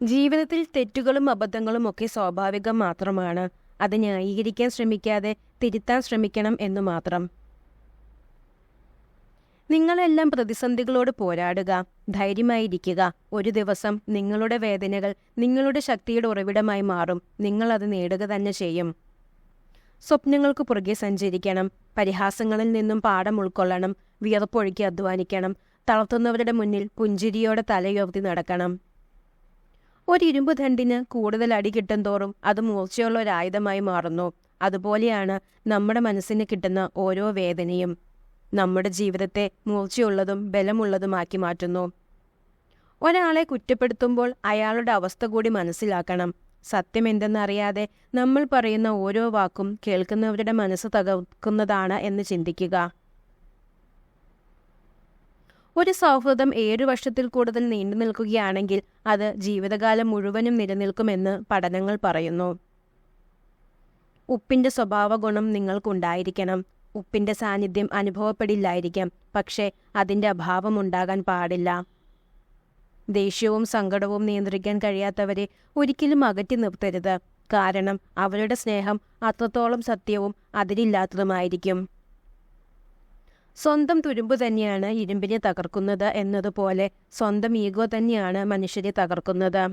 ജീവിതത്തിൽ തെറ്റുകളും അബദ്ധങ്ങളും ഒക്കെ സ്വാഭാവികം മാത്രമാണ്. അത് ന്യായീകരിക്കാൻ ശ്രമിക്കാതെ തിരുത്താൻ ശ്രമിക്കണം എന്നു മാത്രം. നിങ്ങളെല്ലാം പ്രതിസന്ധികളോട് പോരാടുക, ധൈര്യമായിരിക്കുക. ഒരു ദിവസം നിങ്ങളുടെ വേദനകൾ നിങ്ങളുടെ ശക്തിയുടെ ഉറവിടമായി മാറും. നിങ്ങൾ അത് നേടുക തന്നെ ചെയ്യും. സ്വപ്നങ്ങൾക്ക് പുറകെ സഞ്ചരിക്കണം. പരിഹാസങ്ങളിൽ നിന്നും പാഠം ഉൾക്കൊള്ളണം. വിയർപ്പൊഴുക്കി അധ്വാനിക്കണം. തളർത്തുന്നവരുടെ മുന്നിൽ പുഞ്ചിരിയോടെ തലയുയർത്തി നടക്കണം. ഒരിരുമ്പ് ദണ്ഡിന് കൂടുതൽ അടി കിട്ടും തോറും അത് മൂർച്ചയുള്ള ഒരായുധമായി മാറുന്നു. അതുപോലെയാണ് നമ്മുടെ മനസ്സിന് കിട്ടുന്ന ഓരോ വേദനയും നമ്മുടെ ജീവിതത്തെ മൂർച്ചയുള്ളതും ബലമുള്ളതുമാക്കി മാറ്റുന്നു. ഒരാളെ കുറ്റപ്പെടുത്തുമ്പോൾ അയാളുടെ അവസ്ഥ കൂടി മനസ്സിലാക്കണം. സത്യം എന്തെന്നറിയാതെ നമ്മൾ പറയുന്ന ഓരോ വാക്കും കേൾക്കുന്നവരുടെ മനസ്സ് തകർക്കുന്നതാണ് എന്ന് ചിന്തിക്കുക. ഒരു സൗഹൃദം 7 വർഷത്തിൽ കൂടുതൽ നീണ്ടു നിൽക്കുകയാണെങ്കിൽ അത് ജീവിതകാലം മുഴുവനും നിലനിൽക്കുമെന്ന് പഠനങ്ങൾ പറയുന്നു. ഉപ്പിന്റെ സ്വഭാവ ഗുണം നിങ്ങൾക്കുണ്ടായിരിക്കണം. ഉപ്പിന്റെ സാന്നിധ്യം അനുഭവപ്പെടില്ലായിരിക്കാം, പക്ഷേ അതിൻ്റെ അഭാവം ഉണ്ടാകാൻ പാടില്ല. ദേഷ്യവും സങ്കടവും നിയന്ത്രിക്കാൻ കഴിയാത്തവരെ ഒരിക്കലും അകറ്റി നിർത്തരുത്. കാരണം അവരുടെ സ്നേഹം അത്രത്തോളം സത്യവും അതിരില്ലാത്തതുമായിരിക്കും. സ്വന്തം തുരുമ്പ് തന്നെയാണ് ഇരുമ്പിനെ തകർക്കുന്നത് എന്നതുപോലെ സ്വന്തം ഈഗോ തന്നെയാണ് മനുഷ്യരെ തകർക്കുന്നത്.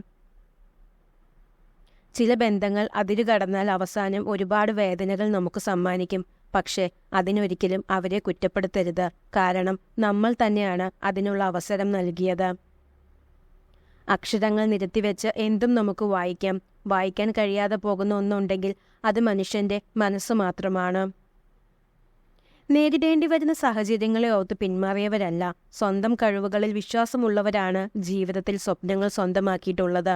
ചില ബന്ധങ്ങൾ അതിരു കടന്നാൽ അവസാനം ഒരുപാട് വേദനകൾ നമുക്ക് സമ്മാനിക്കും. പക്ഷേ അതിനൊരിക്കലും അവരെ കുറ്റപ്പെടുത്തരുത്. കാരണം നമ്മൾ തന്നെയാണ് അതിനുള്ള അവസരം നൽകിയത്. അക്ഷരങ്ങൾ നിരത്തിവെച്ച് എന്തും നമുക്ക് വായിക്കാം. വായിക്കാൻ കഴിയാതെ പോകുന്ന ഒന്നുണ്ടെങ്കിൽ അത് മനുഷ്യന്റെ മനസ്സ് മാത്രമാണ്. നേരിടേണ്ടി വരുന്ന സാഹചര്യങ്ങളെ ഓർത്ത് പിന്മാറിയവരല്ല, സ്വന്തം കഴിവുകളിൽ വിശ്വാസമുള്ളവരാണ് ജീവിതത്തിൽ സ്വപ്നങ്ങൾ സ്വന്തമാക്കിയിട്ടുള്ളത്.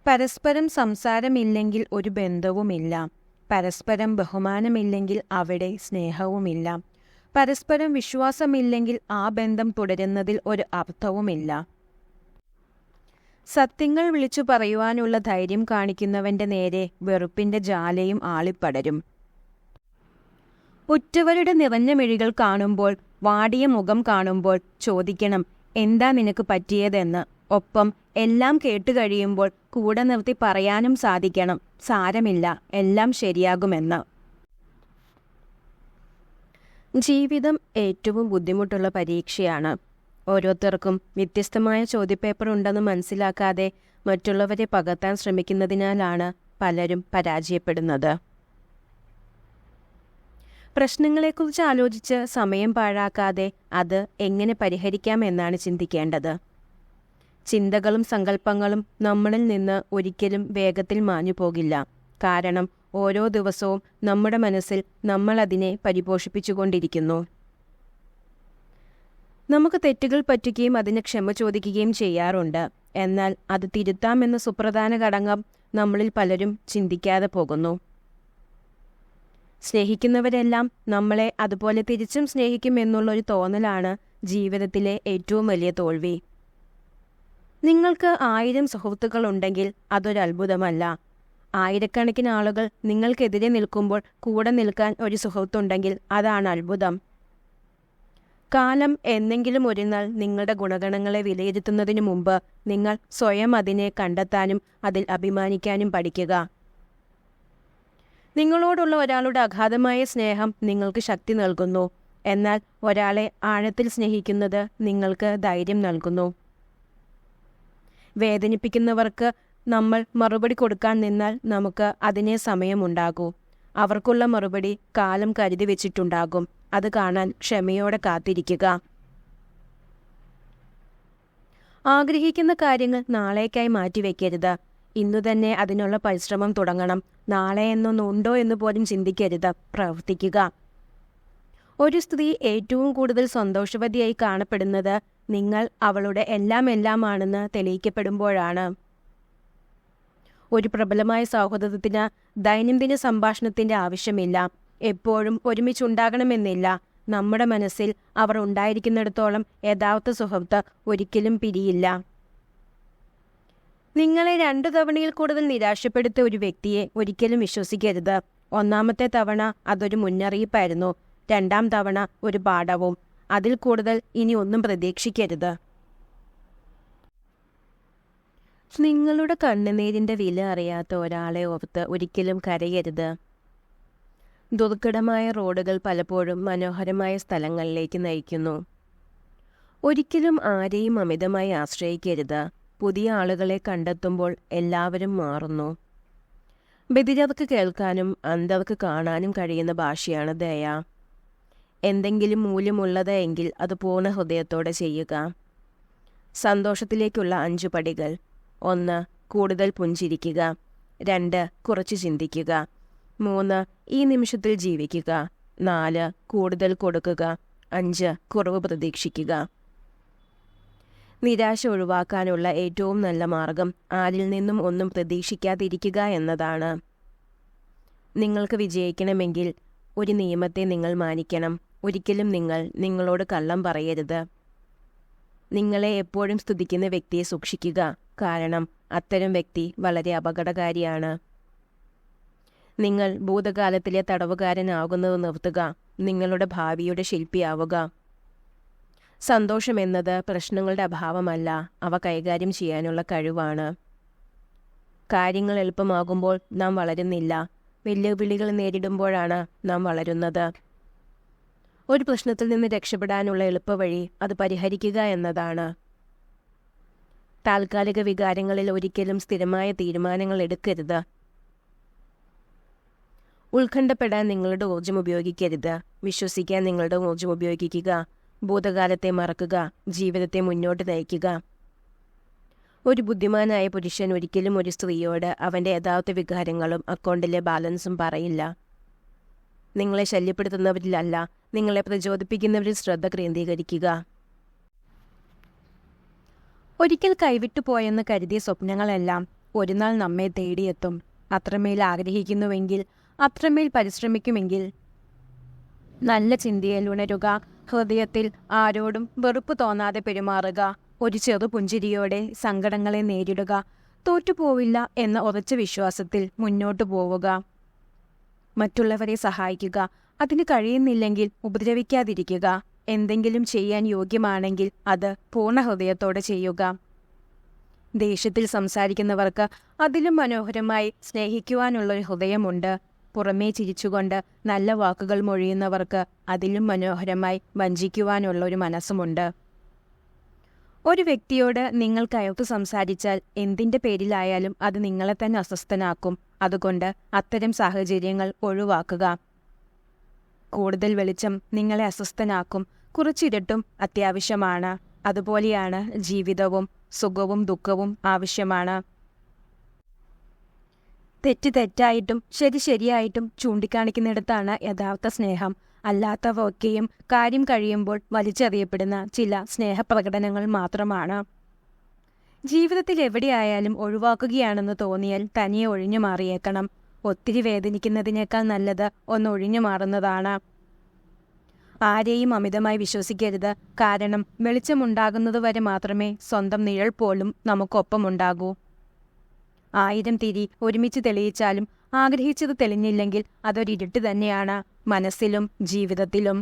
പരസ്പരം സംസാരമില്ലെങ്കിൽ ഒരു ബന്ധവുമില്ല. പരസ്പരം ബഹുമാനമില്ലെങ്കിൽ അവിടെ സ്നേഹവുമില്ല. പരസ്പരം വിശ്വാസമില്ലെങ്കിൽ ആ ബന്ധം തുടരുന്നതിൽ ഒരു അർത്ഥവുമില്ല. സത്യങ്ങൾ വിളിച്ചു പറയുവാനുള്ള ധൈര്യം കാണിക്കുന്നവന്റെ നേരെ വെറുപ്പിന്റെ ജ്വാലയും ആളിപ്പടരും. ഉറ്റവരുടെ നിറഞ്ഞ മിഴികൾ കാണുമ്പോൾ, വാടിയ മുഖം കാണുമ്പോൾ ചോദിക്കണം, എന്താ നിനക്ക് പറ്റിയതെന്ന്. ഒപ്പം എല്ലാം കേട്ടുകഴിയുമ്പോൾ കൂടെ നിർത്തി പറയാനും സാധിക്കണം, സാരമില്ല, എല്ലാം ശരിയാകുമെന്ന്. ജീവിതം ഏറ്റവും ബുദ്ധിമുട്ടുള്ള പരീക്ഷയാണ്. ഓരോരുത്തർക്കും വ്യത്യസ്തമായ ചോദ്യപേപ്പർ ഉണ്ടെന്ന് മനസ്സിലാക്കാതെ മറ്റുള്ളവരെ പകർത്താൻ ശ്രമിക്കുന്നതിനാലാണ് പലരും പരാജയപ്പെടുന്നത്. പ്രശ്നങ്ങളെക്കുറിച്ച് ആലോചിച്ച് സമയം പാഴാക്കാതെ അത് എങ്ങനെ പരിഹരിക്കാമെന്നാണ് ചിന്തിക്കേണ്ടത്. ചിന്തകളും സങ്കല്പങ്ങളും നമ്മളിൽ നിന്ന് ഒരിക്കലും വേഗത്തിൽ മാഞ്ഞു പോകില്ല. കാരണം ഓരോ ദിവസവും നമ്മുടെ മനസ്സിൽ നമ്മൾ അതിനെ പരിപോഷിപ്പിച്ചുകൊണ്ടിരിക്കുന്നു. നമുക്ക് തെറ്റുകൾ പറ്റുകയും അതിന് ക്ഷമ ചോദിക്കുകയും ചെയ്യാറുണ്ട്. എന്നാൽ അത് തിരുത്താമെന്ന സുപ്രധാന ഘടകം നമ്മളിൽ പലരും ചിന്തിക്കാതെ പോകുന്നു. സ്നേഹിക്കുന്നവരെല്ലാം നമ്മളെ അതുപോലെ തിരിച്ചും സ്നേഹിക്കുമെന്നുള്ളൊരു തോന്നലാണ് ജീവിതത്തിലെ ഏറ്റവും വലിയ തോൽവി. നിങ്ങൾക്ക് 1000 സുഹൃത്തുക്കളുണ്ടെങ്കിൽ അതൊരു അത്ഭുതമല്ല. ആയിരക്കണക്കിന് ആളുകൾ നിങ്ങൾക്കെതിരെ നിൽക്കുമ്പോൾ കൂടെ നിൽക്കാൻ ഒരു സുഹൃത്തുണ്ടെങ്കിൽ അതാണ് അത്ഭുതം. കാലം എന്നെങ്കിലും ഒരു നാൾ നിങ്ങളുടെ ഗുണഗണങ്ങളെ വിലയിരുത്തുന്നതിനു മുമ്പ് നിങ്ങൾ സ്വയം അതിനെ കണ്ടെത്താനും അതിൽ അഭിമാനിക്കാനും പഠിക്കുക. നിങ്ങളോടുള്ള ഒരാളുടെ അഗാധമായ സ്നേഹം നിങ്ങൾക്ക് ശക്തി നൽകുന്നു. എന്നാൽ ഒരാളെ ആഴത്തിൽ സ്നേഹിക്കുന്നത് നിങ്ങൾക്ക് ധൈര്യം നൽകുന്നു. വേദനിപ്പിക്കുന്നവർക്ക് നമ്മൾ മറുപടി കൊടുക്കാൻ നിന്നാൽ നമുക്ക് അതിനെ സമയമുണ്ടാകൂ. അവർക്കുള്ള മറുപടി കാലം കരുതി വെച്ചിട്ടുണ്ടാകും. അത് കാണാൻ ക്ഷമയോടെ കാത്തിരിക്കുക. ആഗ്രഹിക്കുന്ന കാര്യങ്ങൾ നാളേക്കായി മാറ്റിവെക്കരുത്. ഇന്നു തന്നെ അതിനുള്ള പരിശ്രമം തുടങ്ങണം. നാളെ എന്നൊന്നുണ്ടോ എന്ന് പോലും ചിന്തിക്കരുത്, പ്രവർത്തിക്കുക. ഒരു സ്ത്രീ ഏറ്റവും കൂടുതൽ സന്തോഷവതിയായി കാണപ്പെടുന്നത് നിങ്ങൾ അവളുടെ എല്ലാമാണെന്ന് തെളിയിക്കപ്പെടുമ്പോഴാണ്. ഒരു പ്രബലമായ സൗഹൃദത്തിന് ദൈനംദിന സംഭാഷണത്തിന്റെ ആവശ്യമില്ല. എപ്പോഴും ഒരുമിച്ചുണ്ടാകണമെന്നില്ല. നമ്മുടെ മനസ്സിൽ അവർ ഉണ്ടായിരിക്കുന്നിടത്തോളം യഥാർത്ഥ സുഹൃത്ത് ഒരിക്കലും പിരിയില്ല. നിങ്ങളെ 2 തവണയിൽ കൂടുതൽ നിരാശപ്പെടുത്തിയ ഒരു വ്യക്തിയെ ഒരിക്കലും വിശ്വസിക്കരുത്. ഒന്നാമത്തെ തവണ അതൊരു മുന്നറിയിപ്പായിരുന്നു. 2ാം തവണ ഒരു പാഠവും. അതിൽ കൂടുതൽ ഇനി ഒന്നും പ്രതീക്ഷിക്കരുത്. നിങ്ങളുടെ കണ്ണുനീരിൻ്റെ വില അറിയാത്ത ഒരാളെ ഓർത്ത് ഒരിക്കലും കരയരുത്. ദുർഘടമായ റോഡുകൾ പലപ്പോഴും മനോഹരമായ സ്ഥലങ്ങളിലേക്ക് നയിക്കുന്നു. ഒരിക്കലും ആരെയും അമിതമായി ആശ്രയിക്കരുത്. പുതിയ ആളുകളെ കണ്ടെത്തുമ്പോൾ എല്ലാവരും മാറുന്നു. ബധിരർക്ക് കേൾക്കാനും അന്ധർക്ക് കാണാനും കഴിയുന്ന ഭാഷയാണ് ദയ. എന്തെങ്കിലും മൂല്യമുള്ളത് എങ്കിൽ അത് പൂർണ്ണ ഹൃദയത്തോടെ ചെയ്യുക. സന്തോഷത്തിലേക്കുള്ള 5 പടികൾ: 1. കൂടുതൽ പുഞ്ചിരിക്കുക. 2. കുറച്ച് ചിന്തിക്കുക. 3. ഈ നിമിഷത്തിൽ ജീവിക്കുക. 4. കൂടുതൽ കൊടുക്കുക. 5. കുറവ് പ്രതീക്ഷിക്കുക. നിരാശ ഒഴിവാക്കാനുള്ള ഏറ്റവും നല്ല മാർഗം ആരിൽ നിന്നും ഒന്നും പ്രതീക്ഷിക്കാതിരിക്കുക എന്നതാണ്. നിങ്ങൾക്ക് വിജയിക്കണമെങ്കിൽ ഒരു നിയമത്തെ നിങ്ങൾ മാനിക്കണം. ഒരിക്കലും നിങ്ങളോട് കള്ളം പറയരുത്. നിങ്ങളെ എപ്പോഴും സ്തുതിക്കുന്ന വ്യക്തിയെ സൂക്ഷിക്കുക. കാരണം അത്തരം വ്യക്തി വളരെ അപകടകാരിയാണ്. നിങ്ങൾ ഭൂതകാലത്തിലെ തടവുകാരനാകുന്നത് നിർത്തുക. നിങ്ങളുടെ ഭാവിയുടെ ശില്പിയാവുക. സന്തോഷമെന്നത് പ്രശ്നങ്ങളുടെ അഭാവമല്ല, അവ കൈകാര്യം ചെയ്യാനുള്ള കഴിവാണ്. കാര്യങ്ങൾ എളുപ്പമാകുമ്പോൾ നാം വളരുന്നില്ല, വെല്ലുവിളികൾ നേരിടുമ്പോഴാണ് നാം വളരുന്നത്. ഒരു പ്രശ്നത്തിൽ നിന്ന് രക്ഷപ്പെടാനുള്ള എളുപ്പവഴി അത് പരിഹരിക്കുക എന്നതാണ്. താൽക്കാലിക വികാരങ്ങളിൽ ഒരിക്കലും സ്ഥിരമായ തീരുമാനങ്ങൾ എടുക്കരുത്. ഉത്കണ്ഠപ്പെടാൻ നിങ്ങളുടെ ഊർജ്ജം ഉപയോഗിക്കരുത്. വിശ്വസിക്കാൻ നിങ്ങളുടെ ഊർജ്ജം ഉപയോഗിക്കുക. ഭൂതകാലത്തെ മറക്കുക. ജീവിതത്തെ മുന്നോട്ട് നയിക്കുക. ഒരു ബുദ്ധിമാനായ പുരുഷൻ ഒരിക്കലും ഒരു സ്ത്രീയോട് അവൻ്റെ യഥാർത്ഥ വികാരങ്ങളും അക്കൗണ്ടിലെ ബാലൻസും പറയില്ല. നിങ്ങളെ ശല്യപ്പെടുത്തുന്നവരിലല്ല, നിങ്ങളെ പ്രചോദിപ്പിക്കുന്നവരിൽ ശ്രദ്ധ കേന്ദ്രീകരിക്കുക. ഒരിക്കൽ കൈവിട്ടു പോയെന്ന് കരുതിയ സ്വപ്നങ്ങളെല്ലാം ഒരു നാൾ നമ്മെ തേടിയെത്തും. അത്രമേൽ ആഗ്രഹിക്കുന്നുവെങ്കിൽ, അത്രമേൽ പരിശ്രമിക്കുമെങ്കിൽ നല്ല ചിന്തയിൽ ഉണരുക. ഹൃദയത്തിൽ ആരോടും വെറുപ്പ് തോന്നാതെ പെരുമാറുക. ഒരു ചെറു പുഞ്ചിരിയോടെ സങ്കടങ്ങളെ നേരിടുക. തോറ്റുപോവില്ല എന്ന ഉറച്ച വിശ്വാസത്തിൽ മുന്നോട്ടു പോവുക. മറ്റുള്ളവരെ സഹായിക്കുക. അതിന് കഴിയുന്നില്ലെങ്കിൽ ഉപദ്രവിക്കാതിരിക്കുക. എന്തെങ്കിലും ചെയ്യാൻ യോഗ്യമാണെങ്കിൽ അത് പൂർണ്ണ ഹൃദയത്തോടെ ചെയ്യുക. ദേഷ്യത്തിൽ സംസാരിക്കുന്നവർക്ക് അതിലും മനോഹരമായി സ്നേഹിക്കുവാനുള്ളൊരു ഹൃദയമുണ്ട്. പുറമേ ചിരിച്ചുകൊണ്ട് നല്ല വാക്കുകൾ മൊഴിയുന്നവർക്ക് അതിലും മനോഹരമായി വഞ്ചിക്കുവാനുള്ള ഒരു മനസ്സുമുണ്ട്. ഒരു വ്യക്തിയോട് നിങ്ങൾ കയർത്തു സംസാരിച്ചാൽ എന്തിൻ്റെ പേരിലായാലും അത് നിങ്ങളെ തന്നെ അസ്വസ്ഥനാക്കും. അതുകൊണ്ട് അത്തരം സാഹചര്യങ്ങൾ ഒഴിവാക്കുക. കൂടുതൽ വെളിച്ചം നിങ്ങളെ അസ്വസ്ഥനാക്കും. കുറച്ചിരട്ടും അത്യാവശ്യമാണ്. അതുപോലെയാണ് ജീവിതവും. സുഖവും ദുഃഖവും ആവശ്യമാണ്. തെറ്റ് തെറ്റായിട്ടും ശരി ശരിയായിട്ടും ചൂണ്ടിക്കാണിക്കുന്നിടത്താണ് യഥാർത്ഥ സ്നേഹം. അല്ലാത്തവ ഒക്കെയും കാര്യം കഴിയുമ്പോൾ വലിച്ചെറിയപ്പെടുന്ന ചില സ്നേഹപ്രകടനങ്ങൾ മാത്രമാണ്. ജീവിതത്തിൽ എവിടെയായാലും ഒഴിവാക്കുകയാണെന്ന് തോന്നിയാൽ തനിയെ ഒഴിഞ്ഞു മാറിയേക്കണം. ഒത്തിരി വേദനിക്കുന്നതിനേക്കാൾ നല്ലത് ഒന്ന് ഒഴിഞ്ഞു മാറുന്നതാണ്. ആരെയും അമിതമായി വിശ്വസിക്കരുത്. കാരണം വെളിച്ചമുണ്ടാകുന്നതുവരെ മാത്രമേ സ്വന്തം നിഴൽ പോലും നമുക്കൊപ്പമുണ്ടാകൂ. 1000 തിരി ഒരുമിച്ച് തെളിയിച്ചാലും ആഗ്രഹിച്ചത് തെളിഞ്ഞില്ലെങ്കിൽ അതൊരിരുട്ട് തന്നെയാണ്, മനസ്സിലും ജീവിതത്തിലും.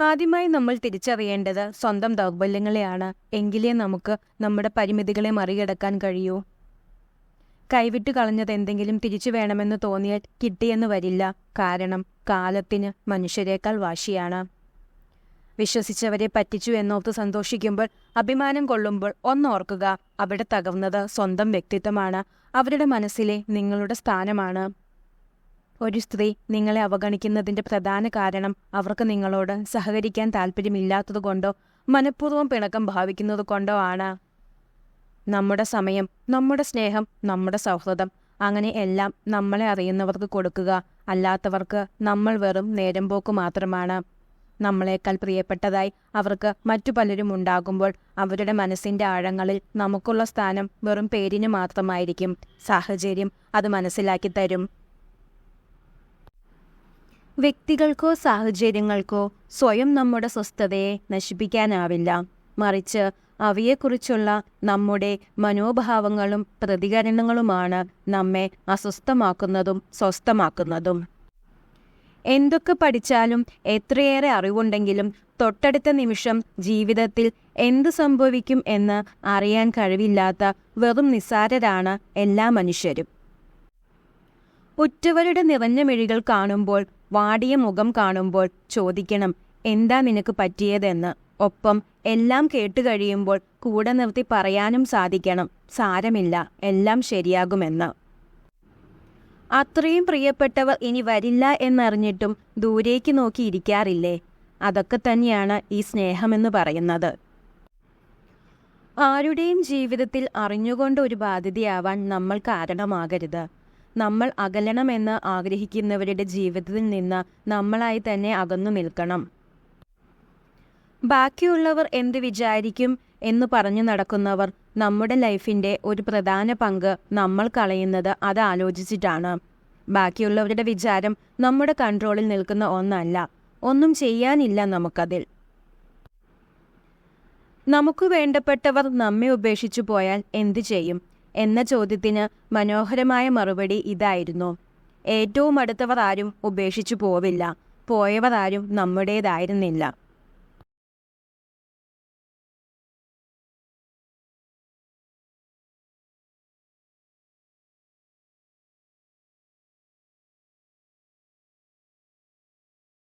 ആദ്യമായി നമ്മൾ തിരിച്ചറിയേണ്ടത് സ്വന്തം ദൗർബല്യങ്ങളെയാണ്. എങ്കിലേ നമുക്ക് നമ്മുടെ പരിമിതികളെ മറികടക്കാൻ കഴിയൂ. കൈവിട്ടു കളഞ്ഞത് എന്തെങ്കിലും തിരിച്ചു വേണമെന്ന് തോന്നിയാൽ കിട്ടിയെന്ന് വരില്ല. കാരണം കാലത്തിന് മനുഷ്യരെക്കാൾ വാശിയാണ്. വിശ്വസിച്ചവരെ പറ്റിച്ചു എന്നോർത്ത് സന്തോഷിക്കുമ്പോൾ, അഭിമാനം കൊള്ളുമ്പോൾ ഒന്നോർക്കുക, അവിടെ തകർന്നത് സ്വന്തം വ്യക്തിത്വമാണ്. അവരുടെ മനസ്സിലെ നിങ്ങളുടെ സ്ഥാനമാണ്. ഒരു സ്ത്രീ നിങ്ങളെ അവഗണിക്കുന്നതിൻ്റെ പ്രധാന കാരണം അവർക്ക് നിങ്ങളോട് സഹകരിക്കാൻ താല്പര്യമില്ലാത്തതുകൊണ്ടോ മനഃപൂർവ്വം പിണക്കം ഭാവിക്കുന്നത് കൊണ്ടോ ആണ്. നമ്മുടെ സമയം, നമ്മുടെ സ്നേഹം, നമ്മുടെ സൗഹൃദം, അങ്ങനെ എല്ലാം നമ്മളെ അറിയുന്നവർക്ക് കൊടുക്കുക. അല്ലാത്തവർക്ക് നമ്മൾ വെറും നേരമ്പോക്ക് മാത്രമാണ്. നമ്മളെക്കാൾ പ്രിയപ്പെട്ടതായി അവർക്ക് മറ്റു പലരും ഉണ്ടാകുമ്പോൾ അവരുടെ മനസ്സിൻ്റെ ആഴങ്ങളിൽ നമുക്കുള്ള സ്ഥാനം വെറും പേരിന് മാത്രമായിരിക്കും. സാഹചര്യം അത് മനസ്സിലാക്കി തരും. വ്യക്തികൾക്കോ സാഹചര്യങ്ങൾക്കോ സ്വയം നമ്മുടെ സ്വസ്ഥതയെ നശിപ്പിക്കാനാവില്ല. മറിച്ച് അവയെക്കുറിച്ചുള്ള നമ്മുടെ മനോഭാവങ്ങളും പ്രതികരണങ്ങളുമാണ് നമ്മെ അസ്വസ്ഥമാക്കുന്നതും സ്വസ്ഥമാക്കുന്നതും. എന്തൊക്കെ പഠിച്ചാലും എത്രയേറെ അറിവുണ്ടെങ്കിലും തൊട്ടടുത്ത നിമിഷം ജീവിതത്തിൽ എന്ത് സംഭവിക്കും എന്ന് അറിയാൻ കഴിവില്ലാത്ത വെറും നിസ്സാരരാണ് എല്ലാ മനുഷ്യരും. ഉറ്റവരുടെ നിറഞ്ഞ മിഴികൾ കാണുമ്പോൾ, വാടിയ മുഖം കാണുമ്പോൾ ചോദിക്കണം, എന്താ നിനക്ക് പറ്റിയതെന്ന്. ഒപ്പം എല്ലാം കേട്ടുകഴിയുമ്പോൾ കൂടെ നിർത്തി പറയാനും സാധിക്കണം, സാരമില്ല, എല്ലാം ശരിയാകുമെന്ന്. അത്രയും പ്രിയപ്പെട്ടവർ ഇനി വരില്ല എന്നറിഞ്ഞിട്ടും ദൂരേക്ക് നോക്കി ഇരിക്കാറില്ലേ? അതൊക്കെ തന്നെയാണ് ഈ സ്നേഹമെന്ന് പറയുന്നത്. ആരുടെയും ജീവിതത്തിൽ അറിഞ്ഞുകൊണ്ട് ഒരു ബാധ്യതയാവാൻ നമ്മൾ കാരണമാകരുത്. നമ്മൾ അകലണമെന്ന് ആഗ്രഹിക്കുന്നവരുടെ ജീവിതത്തിൽ നിന്ന് നമ്മളായി തന്നെ അകന്നു നിൽക്കണം. ബാക്കിയുള്ളവർ എന്ത് വിചാരിക്കും എന്ന് പറഞ്ഞു നടക്കുന്നവർ നമ്മുടെ ലൈഫിൻ്റെ ഒരു പ്രധാന പങ്ക് നമ്മൾ കളയുന്നത് അത് ആലോചിച്ചിട്ടാണ്. ബാക്കിയുള്ളവരുടെ വിചാരം നമ്മുടെ കൺട്രോളിൽ നിൽക്കുന്ന ഒന്നല്ല. ഒന്നും ചെയ്യാനില്ല നമുക്കതിൽ. നമുക്ക് വേണ്ടപ്പെട്ടവർ നമ്മെ ഉപേക്ഷിച്ചു പോയാൽ എന്തു ചെയ്യും എന്ന ചോദ്യത്തിന് മനോഹരമായ മറുപടി ഇതായിരുന്നു: ഏറ്റവും അടുത്തവർ ആരും ഉപേക്ഷിച്ചു പോവില്ല, പോയവർ ആരും നമ്മുടേതായിരുന്നില്ല.